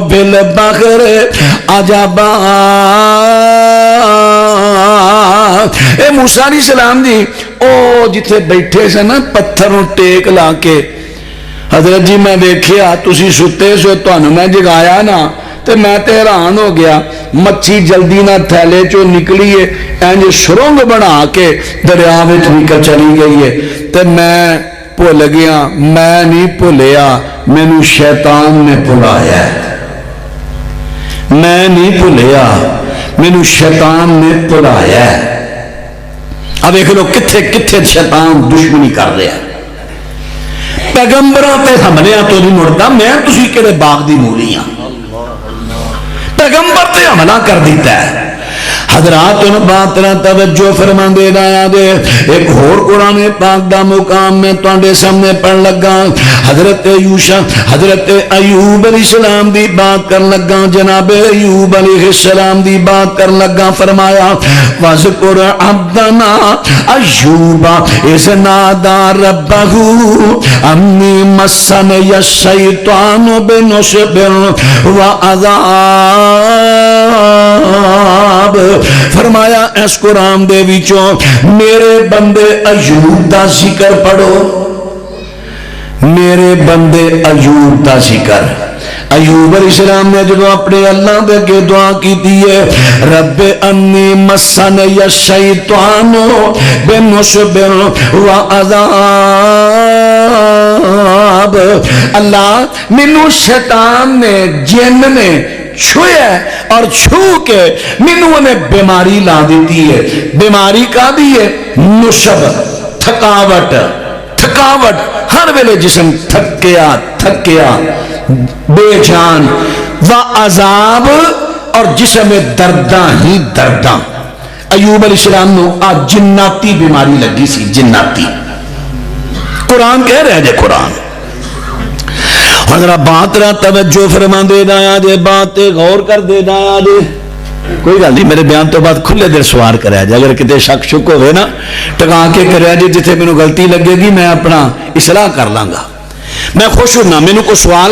بالبحر عجبا۔ اے موسیٰ علیہ السلام دی او جتھے بیٹھے سے نا پتھروں ٹیک لا کے، حضرت جی میں دیکھیا تسی ستے سو تانوں میں جگایا نا تے میں تے حیران ہو گیا، مچھی جلدی نہ تھیلے چو نکلیے اینج سرنگ بنا کے دریا وچ نکل چلی گئی ہے تے میں بھول گیا، میں نہیں بھولیا، مینوں شیطان نے بھلایا ہے، میں نہیں بھولیا، مینوں شیطان نے بھلایا ہے۔ اب دیکھ لو کتھے کتھے شیطان دشمنی کر رہا ہے۔ پیغمبراں تے حملے تو نہیں مڑتا، میں تسی کہڑے باغ دی مولی ہاں، پیغمبر تے حملہ کر دیتا ہے۔ حضرات ان بات نہ توجہ فرما دے دایا دے، ایک اور قرآن پاک دا مقام میں تواڈے سامنے پڑھ لگا، حضرت ایوب علیہ السلام دی بات کر لگا، جناب ایوب علیہ السلام دی بات کر لگا، فرمایا وَذْكُرْ عَبْدَنَا ایوب اذ نادى ربه انی مسنی الشیطان بنصب وعذاب۔ فرمایا اس قرآن دے وچوں میرے بندے ایوب دا ذکر پڑھو، میرے بندے ایوب دا ذکر۔ ایوب علیہ السلام نے جب اپنے اللہ دے کے دعا کی دیئے، رب انی مسنی الشیطان بنصب وعذاب، اللہ مینوں شیطان نے جن نے چھویا اور چھو کے مینوں نے بیماری لا دیتی ہے۔ بیماری کا دی ہے نصب، تھکاوٹ، تھکاوٹ، ہر ویلے جسم تھکیا تھکیا بے جان، وعذاب، اور جسم میں درداں ہی درداں۔ ایوب علیہ السلام نو آج جناتی بیماری لگی سی، جناتی۔ قرآن کہہ رہے جے قرآن، اور ذرا بات رہا توجہ فرما دے دایا دے، بات غور کر دے دایا دے، کوئی گل نہیں، میرے بیان تو بعد کھلے دل سوار کرے جائے، اگر کتے شک شک ہوئے نا ٹکا کے کرے جائے، جتھے میں نو غلطی لگے گی میں اپنا اصلاح کر لاں گا، میں خوش ہونا، میں نو کو سوال